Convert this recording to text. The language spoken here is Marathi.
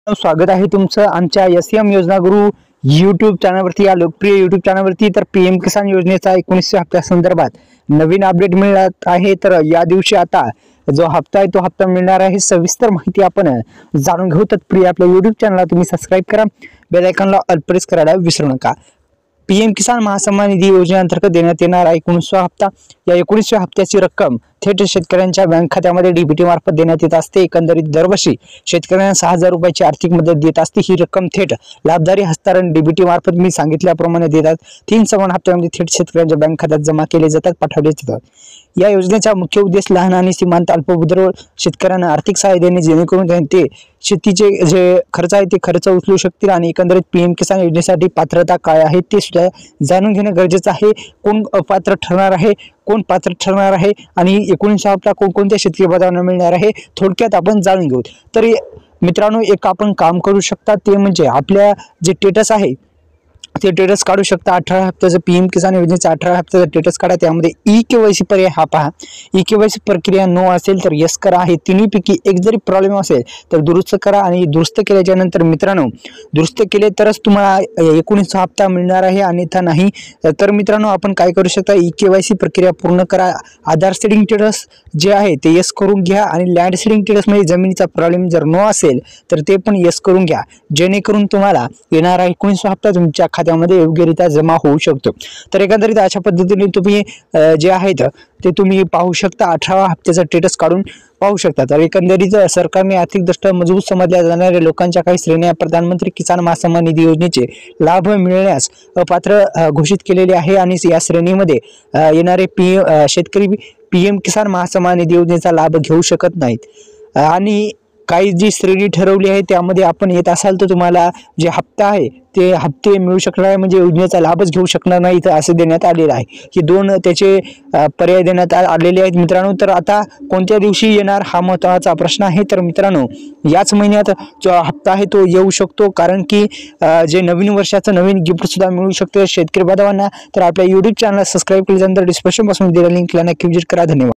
स्वागत आहे तुमचं आमच्या एसएम योजना गुरु यूट्यूब चॅनलवरती, या लोकप्रिय यूट्यूब चॅनलवरती। तर पीएम किसान योजनेचा 19व्या हप्त्यासंदर्भात नवीन अपडेट मिळत आहे। तर या दिवशी आता जो हप्ता आहे तो हप्ता मिळणार आहे, सविस्तर माहिती आपण जाणून घेऊ। तत्पूर्वी आपल्या यूट्यूब चॅनलला तुम्ही सबस्क्राइब करा, बेल आयकॉनला ऑल प्रेस करायला विसरू नका। पीएम किसान महासन्मान निधी योजनेअंतर्गत देण्यात येणारा 19वा हप्ता, या 19व्या हप्त्याची रक्कम थेट शेतकऱ्यांच्या बँक खात्यामध्ये डीबीटी मार्फत देण्यात येत असते। एकंदरीत दरवर्षी शेतकऱ्यांना 6,000 रुपयाची आर्थिक मदत देत असते। ही रक्कम थेट लाभदारी हस्तांतरण डीबीटी मार्फत मी सांगितल्याप्रमाणे देतात 3 समान हप्त्यांमध्ये थेट शेतकऱ्यांच्या बँक खात्यात जमा केले जातात, पाठवले जातात। या योजनेचा मुख्य उद्देश लहान आणि सीमांत अल्पभूधारक शेतकऱ्यांना आर्थिक सहाय्य देणे, जेणेकरून ते शेतीचे जे खर्च आहे ते खर्च उचलू शकतील। आणि एकंदरीत पीएम किसान योजनेसाठी पात्रता काय आहे ते सुद्धा जाणून घेणे गरजेचे आहे। कोण अपात्र ठरणार आहे, कोण पात्र ठरणार आहे आणि 19 हप्ता कोणकोणत्या शेतकरी बांधवांना मिळणार आहे, थोडक्यात आपण जाणून घेऊ। तर मित्रांनो, एक आपण काम करू शकता, ते म्हणजे आपल्या जे स्टेटस आहे ते स्टेटस काढू शकता। 18 हप्त्याचं पीएम किसान योजनेचा 18 हप्त्याचा स्टेटस काढा। त्यामध्ये ई-केवायसी पर्याय हा पहा, ई-केवायसी प्रक्रिया नो असेल तर यस करा। हे तिन्हीपैकी एक जरी प्रॉब्लेम असेल तर दुरुस्त करा। आणि दुरुस्त केल्याच्या नंतर मित्रांनो, दुरुस्त केले तरच तुम्हाला 19 हप्ता मिळणार आहे, अन्यथा नाही। तर मित्रांनो, आपण काय करू शकता, ई-केवायसी प्रक्रिया पूर्ण करा। आधार सेटिंग स्टेटस जे आहे ते यस करून घ्या, आणि लँड सेटिंग स्टेटस मध्ये जमिनीचा प्रॉब्लेम जर नो असेल तर ते पण यस करून घ्या, जेणेकरून तुम्हाला येणारा 19 हप्ता तुमच्या खात्यामध्ये योग्यरित्या जमा होऊ शकतो। तर एकंदरीत अशा पद्धतीने तुम्ही जे आहेत ते तुम्ही पाहू शकता, 18व्या हप्त्याचा स्टेटस काढून पाहू शकता। तर एकंदरीत सरकारने आर्थिकदृष्ट्या मजबूत समजल्या जाणाऱ्या लोकांच्या काही श्रेण्या प्रधानमंत्री किसान महासन्मान निधी योजनेचे लाभ मिळण्यास अपात्र घोषित केलेले आहे, आणि या श्रेणीमध्ये येणारे शेतकरी पीएम किसान महासन्मान निधी योजनेचा लाभ घेऊ शकत नाहीत। आणि काही जी श्रेणी ठरवली आहे त्यामध्ये आपण येत असाल तर तुम्हाला जे हप्ता आहे ते हप्ते मिळू शकणार आहे, म्हणजे योजनेचा लाभच घेऊ शकणार नाही, तर असं देण्यात आलेलं आहे। ही दोन त्याचे पर्याय देण्यात आलेले आहेत मित्रांनो। तर आता कोणत्या दिवशी येणार हा महत्त्वाचा प्रश्न आहे। तर मित्रांनो, याच महिन्यात जो हप्ता आहे तो येऊ शकतो, कारण की जे नवीन वर्षाचं नवीन गिफ्ट सुद्धा मिळू शकते शेतकरी बांधवांना। तर आपल्या यूट्यूब चॅनलला सबस्क्राईब केल्यानंतर डिस्क्रिप्शन बॉक्समध्ये दिलेल्या लिंकला नक्की विजिट करा। धन्यवाद।